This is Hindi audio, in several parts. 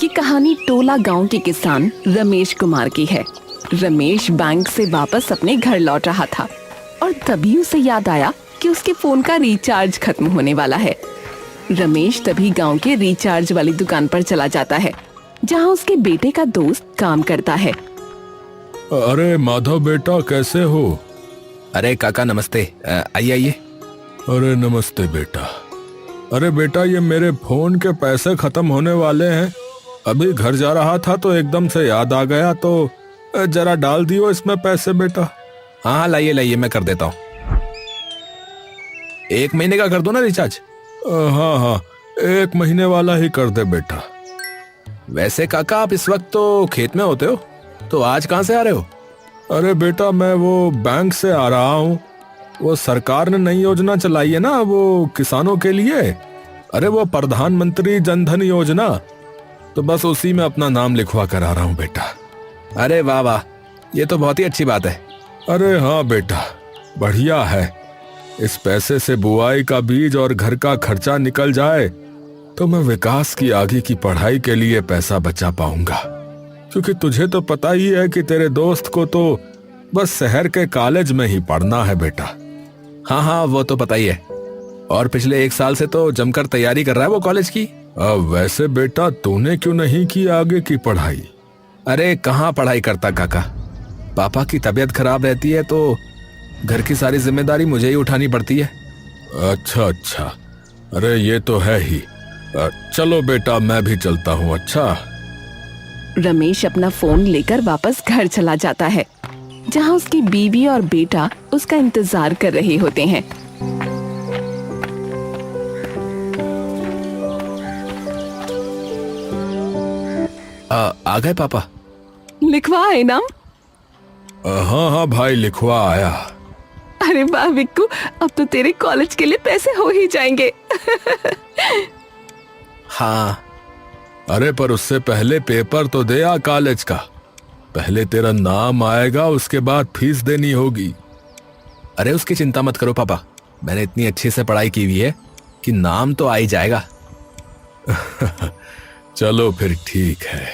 की कहानी टोला गांव के किसान रमेश कुमार की है। रमेश बैंक से वापस अपने घर लौट रहा था और तभी उसे याद आया कि उसके फोन का रिचार्ज खत्म होने वाला है। रमेश तभी गांव के रिचार्ज वाली दुकान पर चला जाता है जहां उसके बेटे का दोस्त काम करता है। अरे माधव बेटा, कैसे हो? अरे काका नमस्ते, आइए आइए। अरे नमस्ते बेटा। अरे बेटा, ये मेरे फोन के पैसे खत्म होने वाले हैं। अभी घर जा रहा था तो एकदम से याद आ गया, तो जरा डाल दियो इसमें पैसे बेटा। हाँ हाँ, लाइए लाइए, मैं कर देता हूँ। 1 महीने का कर दो ना रिचार्ज। हाँ हाँ, 1 महीने वाला ही कर दे बेटा। वैसे काका, आप इस वक्त तो खेत में होते हो, तो आज कहाँ से आ रहे हो? अरे बेटा, मैं वो बैंक से आ रहा हूँ। वो सरकार ने नई योजना चलाई है ना, वो किसानों के लिए। अरे वो प्रधानमंत्री जनधन योजना, तो बस उसी में अपना नाम लिखवा कर आ रहा हूँ बेटा। अरे वाह वाह, ये तो बहुत ही अच्छी बात है। अरे हाँ बेटा, बढ़िया है। इस पैसे से बुआई का बीज और घर का खर्चा निकल जाए तो मैं विकास की आगे की पढ़ाई के लिए पैसा बचा पाऊंगा। क्योंकि तुझे तो पता ही है कि तेरे दोस्त को तो बस शहर के कॉलेज में ही पढ़ना है बेटा। हाँ हाँ, वो तो पता ही है। और पिछले 1 साल से तो जमकर तैयारी कर रहा है वो कॉलेज की। वैसे बेटा, तूने क्यों नहीं की आगे की पढ़ाई? अरे कहाँ पढ़ाई करता काका, पापा की तबीयत खराब रहती है तो घर की सारी जिम्मेदारी मुझे ही उठानी पड़ती है। अच्छा अच्छा, अरे ये तो है ही। चलो बेटा, मैं भी चलता हूँ। अच्छा। रमेश अपना फोन लेकर वापस घर चला जाता है जहां उसकी बीवी और बेटा उसका इंतजार कर रहे होते हैं। आ गए पापा? लिखवा है नाम? हाँ हाँ भाई, लिखवा आया। अरे वाह विक्कू, अब तो तेरे कॉलेज के लिए पैसे हो ही जाएंगे। हाँ। अरे पर उससे पहले पेपर तो दे आ कॉलेज का। पहले तेरा नाम आएगा, उसके बाद फीस देनी होगी। अरे उसकी चिंता मत करो पापा, मैंने इतनी अच्छे से पढ़ाई की हुई है कि नाम तो आ ही जाएगा। चलो फिर ठीक है।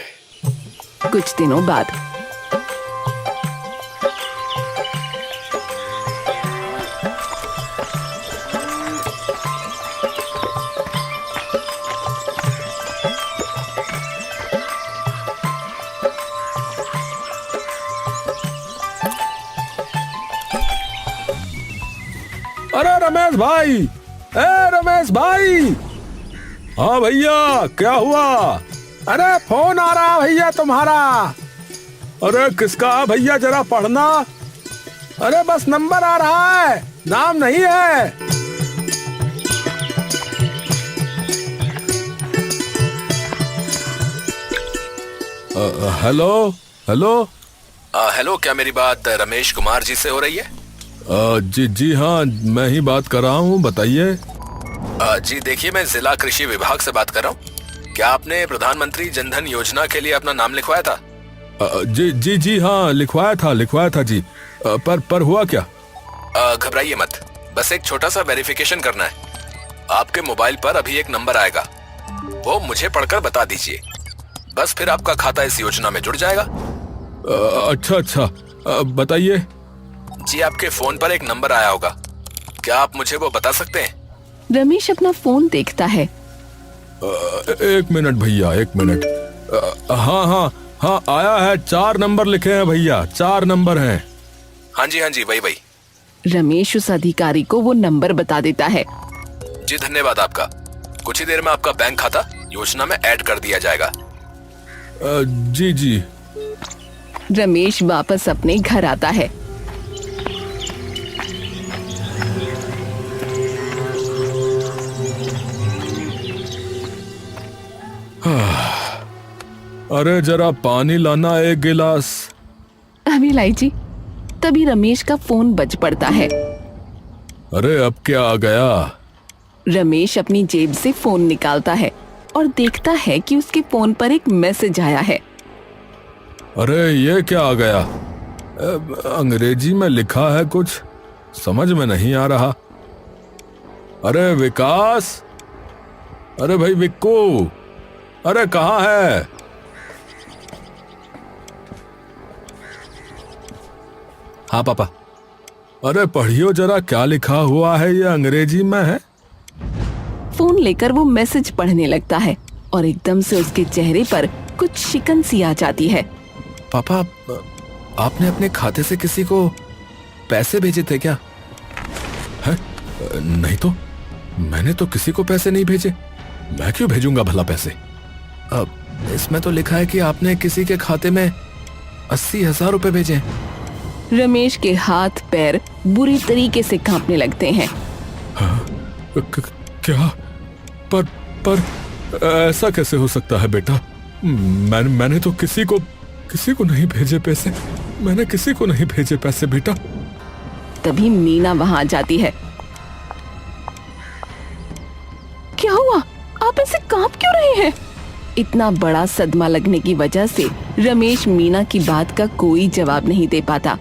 कुछ दिनों बाद अरे रमेश भाई, रमेश भाई। हाँ भैया, क्या हुआ? अरे फोन आ रहा भैया तुम्हारा। अरे किसका भैया, जरा पढ़ना। अरे बस नंबर आ रहा है, नाम नहीं है। Hello hello. हेलो, क्या मेरी बात रमेश कुमार जी से हो रही है? जी जी हाँ, मैं ही बात कर रहा हूँ, बताइए। जी देखिए, मैं जिला कृषि विभाग से बात कर रहा हूँ। क्या आपने प्रधानमंत्री जनधन योजना के लिए अपना नाम लिखवाया था? जी जी जी हाँ, लिखवाया था जी। पर हुआ क्या? घबराइए मत, बस एक छोटा सा वेरिफिकेशन करना है। आपके मोबाइल पर अभी एक नंबर आएगा, वो मुझे पढ़कर बता दीजिए। बस फिर आपका खाता इस योजना में जुड़ जाएगा। अच्छा अच्छा, बताइए। जी, आपके फोन पर एक नंबर आया होगा, क्या आप मुझे वो बता सकते हैं? रमेश अपना फोन देखता है। 1 मिनट भैया, 1 मिनट। हाँ हाँ हाँ, आया है। 4 नंबर लिखे हैं भैया, 4 नंबर हैं। हाँ जी, वही। रमेश उस अधिकारी को वो नंबर बता देता है। जी धन्यवाद आपका। कुछ ही देर में आपका बैंक खाता योजना में ऐड कर दिया जाएगा। जी जी। रमेश वापस अपने घर आता है। अरे जरा पानी लाना, 1 गिलास। अभी लाई जी। तभी रमेश का फोन बज पड़ता है। अरे अब क्या आ गया? रमेश अपनी जेब से फोन निकालता है और देखता है कि उसके फोन पर एक मैसेज आया है। अरे ये क्या आ गया? अंग्रेजी में लिखा है, कुछ समझ में नहीं आ रहा। अरे विकास, अरे भाई विक्कू, अरे कहाँ है? हाँ पापा। अरे पढ़ियो जरा, क्या लिखा हुआ है, ये अंग्रेजी में है। फोन लेकर वो मैसेज पढ़ने लगता है और एकदम से उसके चेहरे पर कुछ शिकन सी आ जाती है। पापा, आपने अपने खाते से किसी को पैसे भेजे थे क्या? है? नहीं तो, मैंने तो किसी को पैसे नहीं भेजे। मैं क्यों भेजूंगा भला पैसे? इसमें तो लिखा है कि आपने किसी के खाते में 80,000 रुपए भेजे हैं। रमेश के हाथ पैर बुरी तरीके से कांपने लगते हैं। क्या? पर ऐसा कैसे हो सकता है बेटा? मैंने तो किसी को नहीं भेजे पैसे। मैंने किसी को नहीं भेजे पैसे बेटा। तभी मीना वहां आ जाती है। क्या हुआ? आप ऐसे कांप क्यों रहे हैं? इतना बड़ा सदमा लगने की वजह से रमेश मीना की बात का कोई जवाब नहीं दे पाता।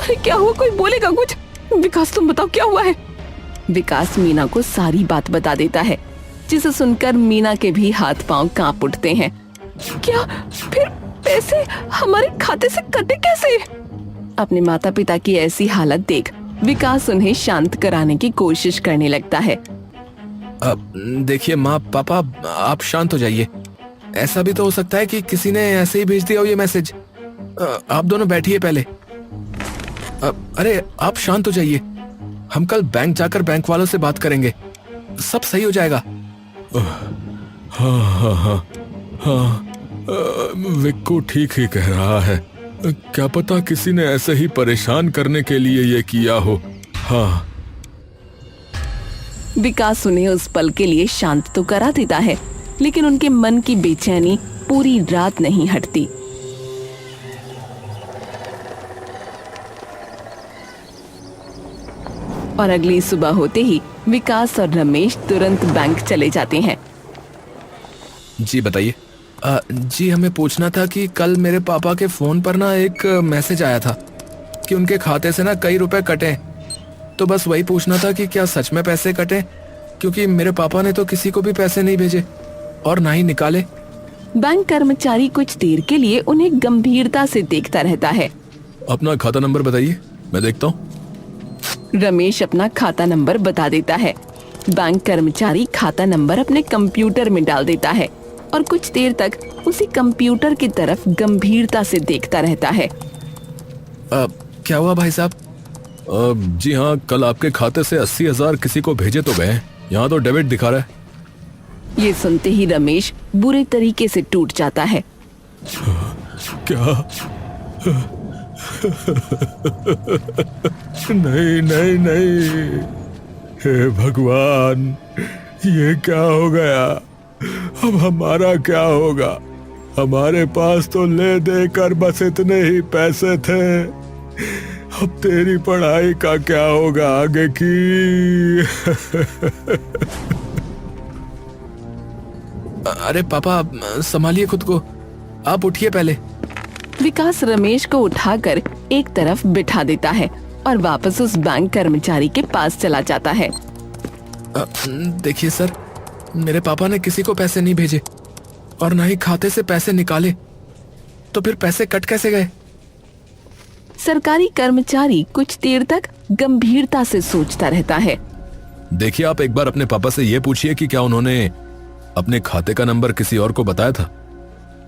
अरे क्या हुआ? कोई बोलेगा कुछ? विकास तुम बताओ क्या हुआ है? विकास मीना को सारी बात बता देता है, जिसे सुनकर मीना के भी हाथ पांव कांप उठते हैं। क्या? फिर पैसे हमारे खाते से कटे कैसे? अपने माता पिता की ऐसी हालत देख विकास उन्हें शांत कराने की कोशिश करने लगता है। देखिए माँ पापा, आप शांत हो जाइए। ऐसा भी तो हो सकता है कि किसी ने ऐसे ही भेज दिया हो ये मैसेज। आप दोनों बैठिए पहले। अरे आप शांत हो जाइए। हम कल बैंक जाकर बैंक वालों से बात करेंगे, सब सही हो जाएगा। हाँ, विक्कू ठीक ही कह रहा है। क्या पता किसी ने ऐसे ही परेशान करने के लिए ये किया हो। हाँ। विकास उन्हें उस पल के लिए शांत तो करा देता है, लेकिन उनके मन की बेचैनी पूरी रात नहीं हटती। और अगली सुबह होते ही विकास और रमेश तुरंत बैंक चले जाते हैं। जी बताइए। जी हमें पूछना था कि कल मेरे पापा के फोन पर ना एक मैसेज आया था कि उनके खाते से ना कई रुपए कटे। तो बस वही पूछना था कि क्या सच में पैसे कटे, क्योंकि मेरे पापा ने तो किसी को भी पैसे नहीं भेजे और ना ही निकाले। बैंक कर्मचारी कुछ देर के लिए उन्हें गंभीरता से देखता रहता है। अपना खाता नंबर बताइए, मैं देखता हूँ। रमेश अपना खाता नंबर बता देता है। बैंक कर्मचारी खाता नंबर अपने कंप्यूटर में डाल देता है और कुछ देर तक उसी कंप्यूटर की तरफ गंभीरता से देखता रहता है। क्या हुआ भाई साहब? जी हाँ, कल आपके खाते से 80,000 किसी को भेजे तो गए। यहाँ तो डेबिट दिखा रहा है। ये सुनते ही रमेश बुरे तरीके से टूट जाता है। क्या? नहीं, हे भगवान, ये क्या हो गया? अब हमारा क्या होगा? हमारे पास तो ले दे कर बस इतने ही पैसे थे। अब तेरी पढ़ाई का क्या होगा आगे की? अरे पापा संभालिए खुद को, आप उठिए पहले। विकास रमेश को उठाकर एक तरफ बिठा देता है और वापस उस बैंक कर्मचारी के पास चला जाता है। देखिए सर, मेरे पापा ने किसी को पैसे नहीं भेजे और ना ही खाते से पैसे निकाले, तो फिर पैसे कट कैसे गए? सरकारी कर्मचारी कुछ देर तक गंभीरता से सोचता रहता है। देखिए, आप एक बार अपने पापा से ये पूछिए कि क्या उन्होंने अपने खाते का नंबर किसी और को बताया था,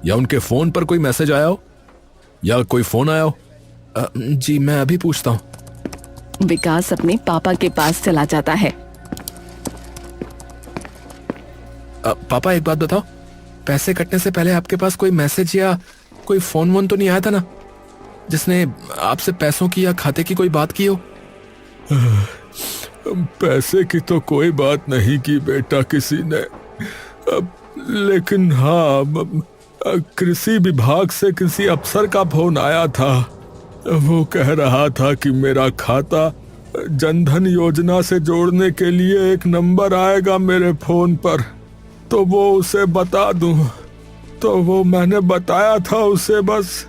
या उनके फोन पर कोई मैसेज आया हो, या कोई फोन आया हो। जी मैं अभी पूछता हूँ। विकास अपने पापा के पास चला जाता है। पापा एक बात बताओ, पैसे कटने से पहले आपके पास कोई मैसेज या कोई फोन वोन तो नहीं आया था ना, जिसने आपसे पैसों की या खाते की कोई बात की हो? पैसे की तो कोई बात नहीं की बेटा किसी ने, लेकिन हाँ, कृषि विभाग से किसी अफसर का फोन आया था। वो कह रहा था कि मेरा खाता जनधन योजना से जोड़ने के लिए एक नंबर आएगा मेरे फोन पर, तो वो उसे बता दूं। तो वो मैंने बताया था उसे बस।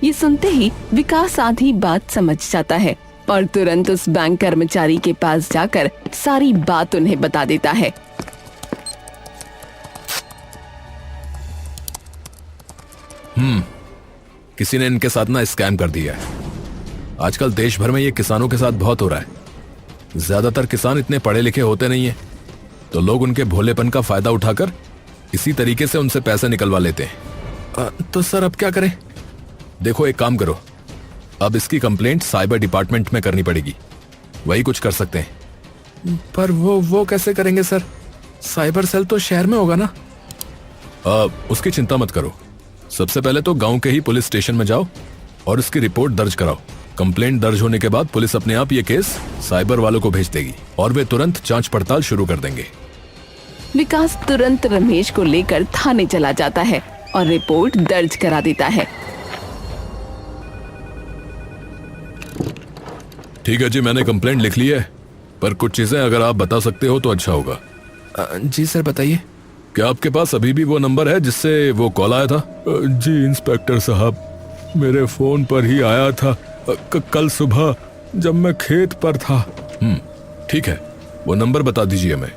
ये सुनते ही विकास आधी बात समझ जाता है और तुरंत उस बैंक कर्मचारी के पास जाकर सारी बात उन्हें बता देता है। किसी ने इनके साथ ना स्कैम कर दिया है। आजकल देश भर में ये किसानों के साथ बहुत हो रहा है। ज्यादातर किसान इतने पढ़े लिखे होते नहीं है, तो लोग उनके भोलेपन का फायदा उठाकर इसी तरीके से उनसे पैसे निकलवा लेते हैं। तो सर अब क्या करें? देखो एक काम करो, अब इसकी कंप्लेंट साइबर डिपार्टमेंट में करनी पड़ेगी, वही कुछ कर सकते हैं। पर वो कैसे करेंगे सर? साइबर सेल तो शहर में होगा ना? उसकी चिंता मत करो। सबसे पहले तो गांव के ही पुलिस स्टेशन में जाओ और इसकी रिपोर्ट दर्ज कराओ। कंप्लेंट दर्ज होने के बाद पुलिस अपने आप ये केस साइबर वालों को भेज देगी और वे तुरंत जांच पड़ताल शुरू कर देंगे। विकास तुरंत रमेश को लेकर थाने चला जाता है और रिपोर्ट दर्ज करा देता है। ठीक है जी, मैंने कंप्लेंट लिख ली है, पर कुछ चीजें अगर आप बता सकते हो तो अच्छा होगा। जी सर बताइए। क्या आपके पास अभी भी वो नंबर है जिससे वो कॉल आया था? जी इंस्पेक्टर साहब, मेरे फोन पर ही आया था कल सुबह जब मैं खेत पर था। ठीक है, वो नंबर बता दीजिए हमें।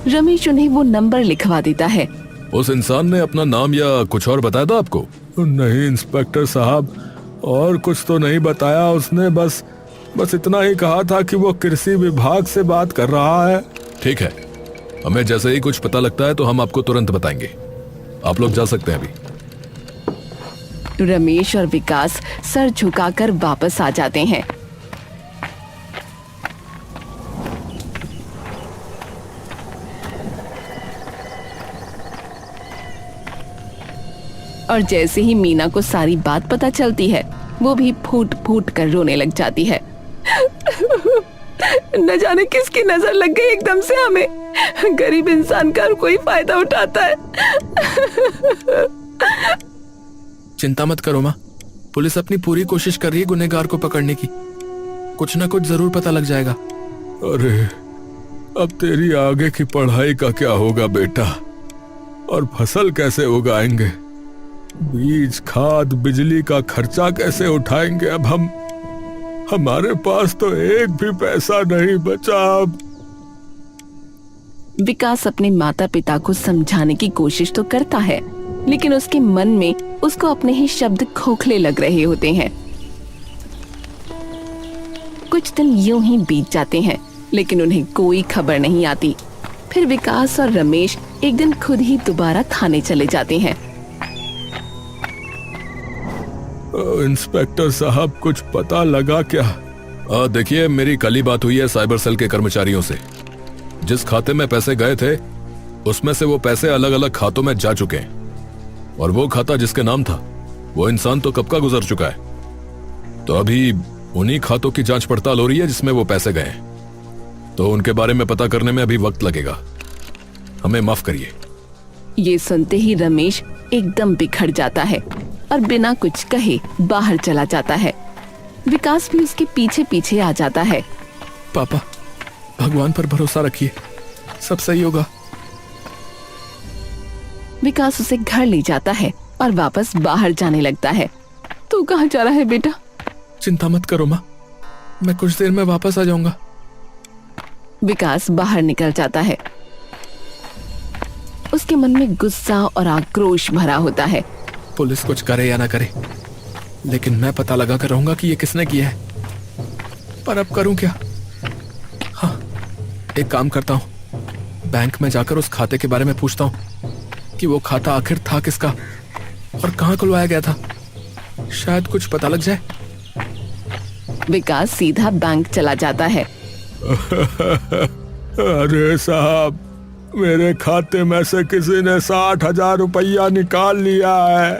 रमेश उन्हें वो नंबर लिखवा देता है। उस इंसान ने अपना नाम या कुछ और बताया था आपको? नहीं इंस्पेक्टर साहब, और कुछ तो नहीं बताया उसने, बस इतना ही कहा था कि वो कृषि विभाग से बात कर रहा है। ठीक है, हमें जैसे ही कुछ पता लगता है तो हम आपको तुरंत बताएंगे। आप लोग जा सकते हैं अभी। रमेश और विकास सर झुकाकर वापस आ जाते हैं। और जैसे ही मीना को सारी बात पता चलती है, वो भी फूट फूट कर रोने लग जाती है। न जाने किसकी नजर लग गई एकदम से हमें। गरीब इंसान का कोई फायदा उठाता है। चिंता मत करो माँ, पुलिस अपनी पूरी कोशिश कर रही है गुनहगार को पकड़ने की। कुछ ना कुछ जरूर पता लग जाएगा। अरे अब तेरी आगे की पढ़ाई का क्या होगा बेटा? और फसल कैसे उगाएंगे? बीज, खाद, बिजली का खर्चा कैसे उठाएंगे? अब हमारे पास तो एक भी पैसा नहीं बचा। अब विकास अपने माता पिता को समझाने की कोशिश तो करता है, लेकिन उसके मन में उसको अपने ही शब्द खोखले लग रहे होते हैं। कुछ दिन यूं ही बीत जाते हैं, लेकिन उन्हें कोई खबर नहीं आती। फिर विकास और रमेश एक दिन खुद ही दोबारा थाने चले जाते हैं। इंस्पेक्टर साहब, कुछ पता लगा क्या? देखिए, मेरी कल ही बात हुई है साइबर सेल के कर्मचारियों से। जिस खाते में पैसे गए थे उसमें से वो पैसे अलग अलग खातों में जा चुके हैं, और वो खाता जिसके नाम था वो इंसान तो कब का गुजर चुका है। तो अभी उन्हीं खातों की जांच पड़ताल हो रही है जिसमें वो पैसे गए हैं, तो उनके बारे में पता करने में अभी वक्त लगेगा। हमें माफ करिए। ये सुनते ही रमेश एकदम बिखर जाता है और बिना कुछ कहे बाहर चला जाता है। विकास भी उसके पीछे पीछे आ जाता है। पापा, भगवान पर भरोसा रखिए, सब सही होगा। विकास उसे घर ले जाता है और वापस बाहर जाने लगता है। तू कहाँ जा रहा है बेटा? चिंता मत करो माँ, मैं कुछ देर में वापस आ जाऊंगा। विकास बाहर निकल जाता है। उसके मन में गुस्सा और आक्रोश भरा होता है। पुलिस कुछ करे या ना करे, लेकिन मैं पता लगा कर रहूंगा कि ये किसने किया है। पर अब करूं क्या? हाँ, एक काम करता हूं, बैंक में जाकर उस खाते के बारे में पूछता हूं कि वो खाता आखिर था किसका और कहां खुलवाया गया था। शायद कुछ पता लग जाए। विकास सीधा बैंक चला जाता है। अरे साहब, मेरे खाते में से किसी ने 60,000 रुपया निकाल लिया है।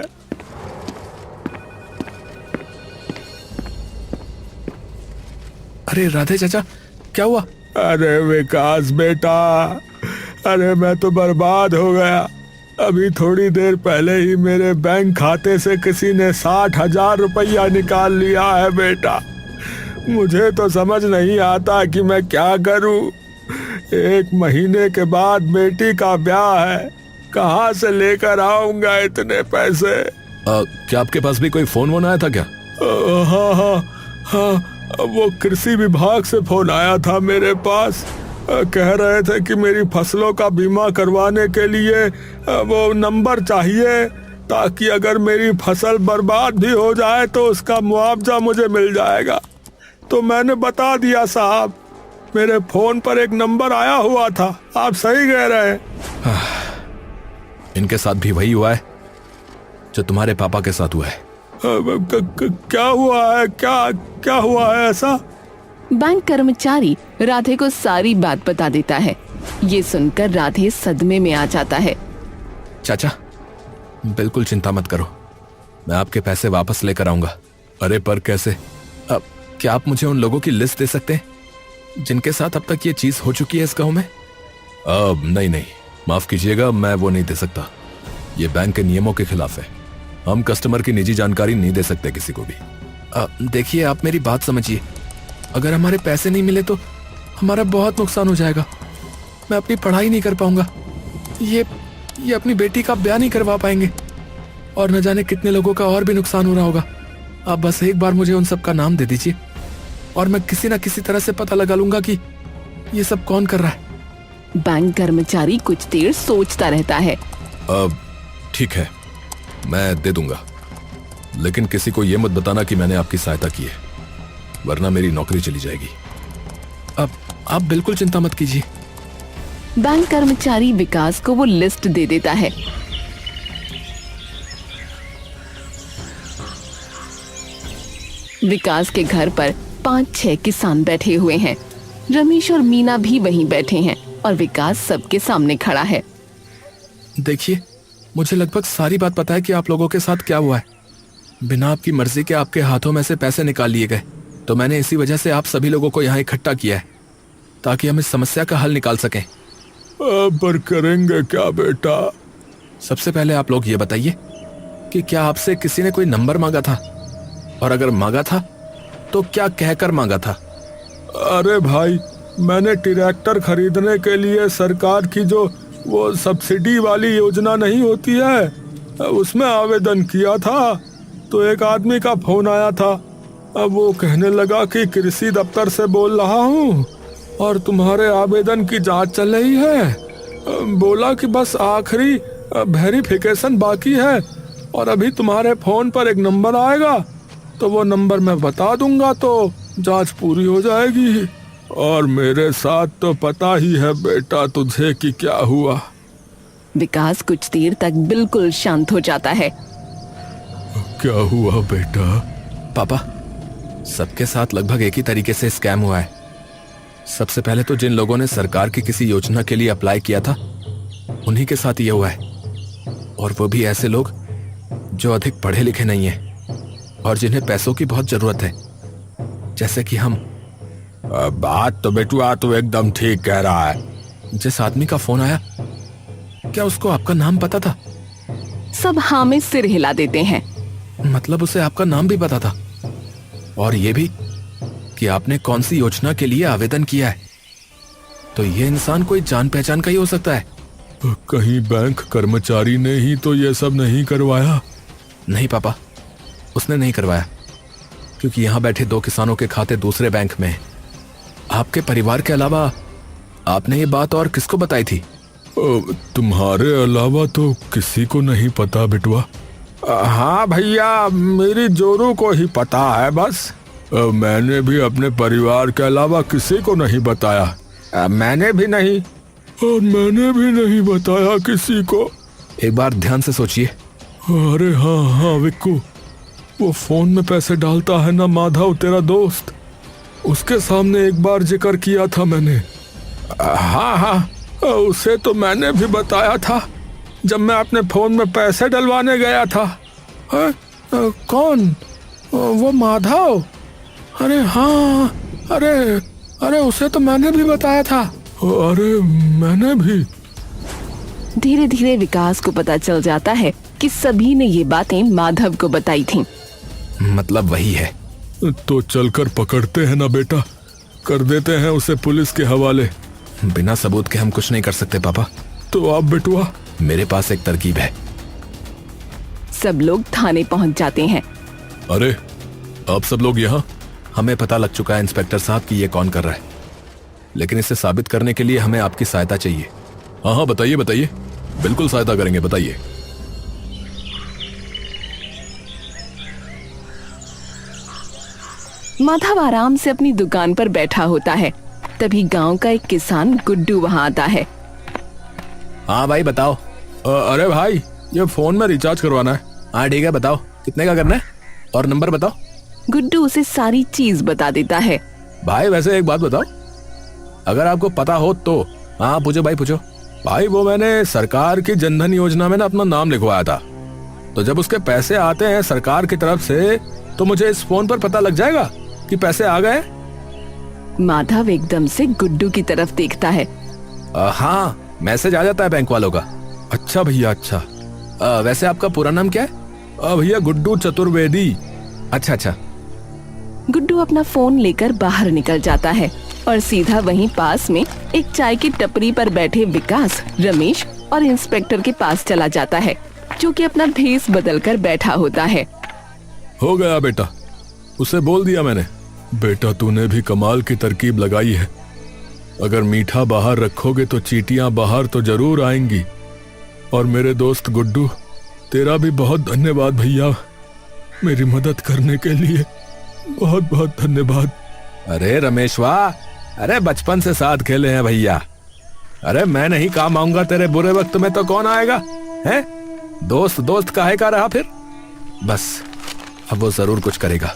अरे राधे चाचा, क्या हुआ? अरे विकास बेटा, अरे मैं तो बर्बाद हो गया। अभी थोड़ी देर पहले ही मेरे बैंक खाते से किसी ने 60,000 रुपया निकाल लिया है बेटा। मुझे तो समझ नहीं आता कि मैं क्या करूं। 1 महीने के बाद बेटी का ब्याह है, कहाँ से लेकर आऊंगा इतने पैसे? क्या आपके पास भी कोई फोन वोन आया था क्या? हाँ, वो कृषि विभाग से फोन आया था मेरे पास। कह रहे थे कि मेरी फसलों का बीमा करवाने के लिए वो नंबर चाहिए, ताकि अगर मेरी फसल बर्बाद भी हो जाए तो उसका मुआवजा मुझे मिल जाएगा। तो मैंने बता दिया साहब, मेरे फोन पर एक नंबर आया हुआ था। आप सही कह रहे हैं। इनके साथ भी वही हुआ है जो तुम्हारे पापा के साथ हुआ है। क्या हुआ है? क्या हुआ है ऐसा? बैंक कर्मचारी राधे को सारी बात बता देता है। ये सुनकर राधे सदमे में आ जाता है। चाचा, बिल्कुल चिंता मत करो, मैं आपके पैसे वापस लेकर आऊंगा। अरे पर कैसे? अब क्या आप मुझे उन लोगों की लिस्ट दे सकते हैं जिनके साथ अब तक ये चीज हो चुकी है इस गांव में? नहीं, माफ कीजिएगा, मैं वो नहीं दे सकता। ये बैंक के नियमों के खिलाफ है। हम कस्टमर की निजी जानकारी नहीं दे सकते किसी को भी। देखिए, आप मेरी बात समझिए। अगर हमारे पैसे नहीं मिले तो हमारा बहुत नुकसान हो जाएगा। मैं अपनी पढ़ाई नहीं कर पाऊंगा, ये अपनी बेटी का ब्याह नहीं करवा पाएंगे, और न जाने कितने लोगों का और भी नुकसान हो रहा होगा। आप बस एक बार मुझे उन सब का नाम दे दीजिए और मैं किसी न किसी तरह से पता लगा लूंगा कि ये सब कौन कर रहा है। बैंक कर्मचारी कुछ देर सोचता रहता है। ठीक है, मैं दे दूंगा, लेकिन किसी को ये मत बताना कि मैंने आपकी सहायता की है, वरना मेरी नौकरी चली जाएगी। अब आप बिल्कुल चिंता मत कीजिए। बैंक कर्मचारी विकास को वो लिस्ट दे देता है। विकास के घर पर 5-6 किसान बैठे हुए हैं। रमेश और मीना भी वहीं बैठे हैं और विकास सबके सामने खड़ा है। देखिए, मुझे लगभग सारी बात पता है कि आप लोगों के साथ क्या हुआ है। बिना आपकी मर्जी के आपके हाथों में से पैसे निकाल लिए गए, तो मैंने इसी वजह से आप सभी लोगों को यहाँ इकट्ठा किया है ताकि हम इस समस्या का हल निकाल सकें। पर करेंगे क्या बेटा? सबसे पहले आप लोग ये बताइए कि क्या आपसे किसी ने कोई नंबर मांगा था, और अगर मांगा था तो क्या कहकर मांगा था? अरे भाई, मैंने ट्रैक्टर खरीदने के लिए सरकार की जो वो सब्सिडी वाली योजना नहीं होती है, उसमें आवेदन किया था। तो एक आदमी का फोन आया था। अब वो कहने लगा कि कृषि दफ्तर से बोल रहा हूँ और तुम्हारे आवेदन की जांच चल रही है। बोला कि बस आखिरी वेरिफिकेशन बाकी है और अभी तुम्हारे फोन पर एक नंबर आएगा, तो वो नंबर मैं बता दूंगा तो जांच पूरी हो जाएगी। और मेरे साथ तो पता ही है बेटा तुझे कि क्या हुआ। विकास कुछ देर तक बिल्कुल शांत हो जाता है। क्या हुआ बेटा? पापा, सबके साथ लगभग एक ही तरीके से स्कैम हुआ है। सबसे पहले तो जिन लोगों ने सरकार की किसी योजना के लिए अप्लाई किया था, उन्हीं के साथ ये हुआ है, और वो भी ऐसे लोग जो अधिक पढ़े लिखे नहीं हैं और जिन्हें पैसों की बहुत जरूरत है, जैसे कि हम। बात तो बेटुआ तो एकदम ठीक कह रहा है। जिस आदमी का फोन आया, क्या उसको आपका नाम पता था? सब हाँ में सिर हिला देते हैं। मतलब उसे आपका नाम भी पता था, और ये भी कि आपने कौन सी योजना के लिए आवेदन किया है। तो ये इंसान कोई जान पहचान का ही हो सकता है। कहीं बैंक कर्मचारी ने ही तो ये सब नहीं करवाया? नहीं पापा, उसने नहीं करवाया, क्योंकि यहाँ बैठे 2 किसानों के खाते दूसरे बैंक में हैं। आपके परिवार के अलावा आपने ये बात और किसको बताई थी? तुम्हारे अलावा तो किसी को नहीं पता बेटुआ। हाँ भैया, मेरी जोरू को ही पता है बस। मैंने भी अपने परिवार के अलावा किसी को नहीं बताया। मैंने भी नहीं, और मैंने भी नहीं बताया किसी को। एक बार ध्यान से सोचिए। अरे हाँ विक्कू, वो फोन में पैसे डालता है ना माधव, तेरा दोस्त, उसके सामने एक बार जिक्र किया था मैंने। हाँ, उसे तो मैंने भी बताया था जब मैं अपने फोन में पैसे डलवाने गया था। कौन? वो माधव? अरे हाँ, अरे उसे तो मैंने भी बताया था। अरे मैंने भी। धीरे धीरे विकास को पता चल जाता है कि सभी ने ये बातें माधव को बताई थीं। मतलब वही है। तो चलकर पकड़ते हैं ना बेटा, कर देते हैं उसे पुलिस के हवाले। बिना सबूत के हम कुछ नहीं कर सकते पापा। तो आप बेटुआ? मेरे पास एक तरकीब है। सब लोग थाने पहुंच जाते हैं। अरे आप सब लोग यहाँ? हमें पता लग चुका है इंस्पेक्टर साहब कि ये कौन कर रहा है, लेकिन इसे साबित करने के लिए हमें आपकी सहायता चाहिए। हाँ बताइए, बिल्कुल सहायता करेंगे, बताइए। माधव आराम से अपनी दुकान पर बैठा होता है। तभी गांव का एक किसान गुड्डू वहां आता है। हाँ भाई बताओ। अरे भाई, ये फोन में रिचार्ज करवाना है। हाँ ठीक है, बताओ कितने का करना है और नंबर बताओ। गुड्डू उसे सारी चीज बता देता है। भाई वैसे एक बात बताओ, अगर आपको पता हो तो। हाँ पूछो भाई पूछो। भाई वो मैंने सरकार की जनधन योजना में ना अपना नाम लिखवाया था, तो जब उसके पैसे आते हैं सरकार की तरफ से तो मुझे इस फोन पर पता लग जाएगा कि पैसे आ गए। माधव एकदम से गुड्डू की तरफ देखता है। हाँ, मैसेज आ जाता है बैंक वालों का। अच्छा भैया, अच्छा। वैसे आपका पूरा नाम क्या है? भैया गुड्डू चतुर्वेदी। अच्छा अच्छा। गुड्डू अपना फोन लेकर बाहर निकल जाता है और सीधा वहीं पास में एक चाय की टपरी पर बैठे विकास, रमेश और इंस्पेक्टर के पास चला जाता है, जो कि अपना भेस बदलकर बैठा होता है। हो गया बेटा, उसे बोल दिया मैंने। बेटा तूने भी कमाल की तरकीब लगाई है। अगर मीठा बाहर रखोगे तो चींटियां बाहर तो जरूर आएंगी। और मेरे दोस्त गुड्डू, तेरा भी बहुत धन्यवाद भैया, मेरी मदद करने के लिए बहुत बहुत धन्यवाद। अरे रमेश वाह, अरे बचपन से साथ खेले हैं भैया। अरे मैं नहीं काम आऊंगा तेरे बुरे वक्त में तो कौन आएगा है? दोस्त दोस्त काहे का रहा फिर। बस अब वो जरूर कुछ करेगा।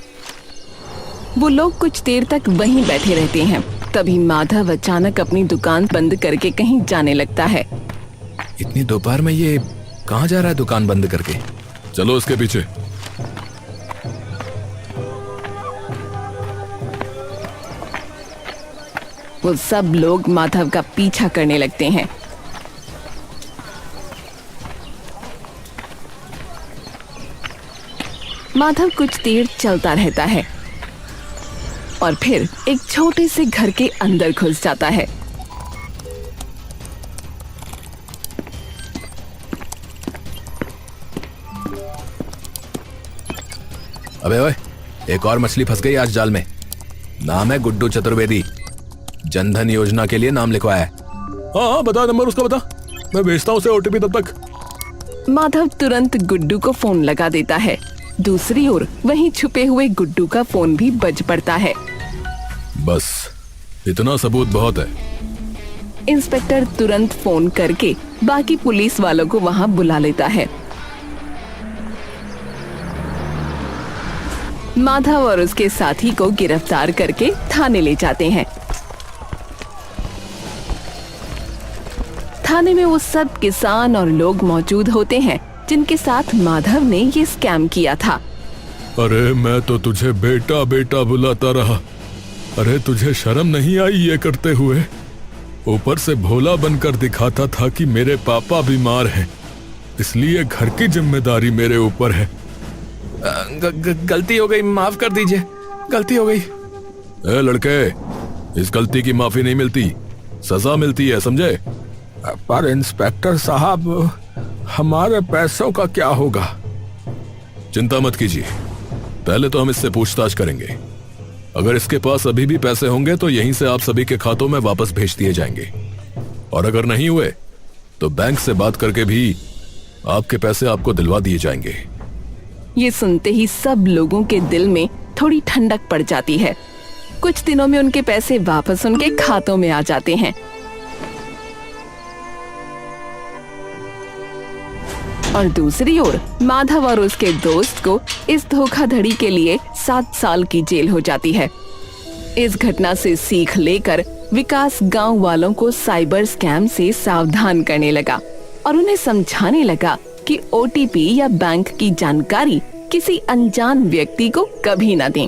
वो लोग कुछ देर तक वहीं बैठे रहते हैं। तभी माधव अचानक अपनी दुकान बंद करके कहीं जाने लगता है। इतनी दोपहर में ये कहाँ जा रहा है दुकान बंद करके? चलो उसके पीछे। वो सब लोग माधव का पीछा करने लगते हैं। माधव कुछ देर चलता रहता है और फिर एक छोटे से घर के अंदर घुस जाता है। अबे ओए, एक और मछली फंस गई आज जाल में। नाम है गुड्डू चतुर्वेदी। जनधन योजना के लिए नाम लिखवाया है। हाँ बता, नंबर उसका बता, मैं भेजता हूँ उसे ओटीपी तब तक। माधव तुरंत गुड्डू को फोन लगा देता है। दूसरी ओर वहीं छुपे हुए गुड्डू का फोन भी बज पड़ता है। बस इतना सबूत बहुत है। इंस्पेक्टर तुरंत फोन करके बाकी पुलिस वालों को वहां बुला लेता है। माधव और उसके साथी को गिरफ्तार करके थाने ले जाते हैं। थाने में वो सब किसान और लोग मौजूद होते हैं जिनके साथ माधव ने ये स्कैम किया था। अरे मैं तो तुझे बेटा बेटा बुलाता रहा। अरे तुझे शर्म नहीं आई ये करते हुए? ऊपर से भोला बनकर दिखाता था कि मेरे पापा बीमार हैं, इसलिए घर की जिम्मेदारी मेरे ऊपर है। गलती हो गई, माफ कर दीजिए, गलती हो गई। ए लड़के, इस गलती की माफी नहीं मिलती, सजा मिलती है, समझे? पर इंस्पेक्टर साहब, हमारे पैसों का क्या होगा? चिंता मत कीजिए, पहले तो हम इससे पूछताछ करेंगे। अगर इसके पास अभी भी पैसे होंगे तो यहीं से आप सभी के खातों में वापस भेज दिए जाएंगे, और अगर नहीं हुए तो बैंक से बात करके भी आपके पैसे आपको दिलवा दिए जाएंगे। ये सुनते ही सब लोगों के दिल में थोड़ी ठंडक पड़ जाती है। कुछ दिनों में उनके पैसे वापस उनके खातों में आ जाते हैं। और दूसरी ओर माधव और उसके दोस्त को इस धोखाधड़ी के लिए 7 साल की जेल हो जाती है। इस घटना से सीख लेकर विकास गांव वालों को साइबर स्कैम से सावधान करने लगा और उन्हें समझाने लगा कि ओटीपी या बैंक की जानकारी किसी अनजान व्यक्ति को कभी न दें।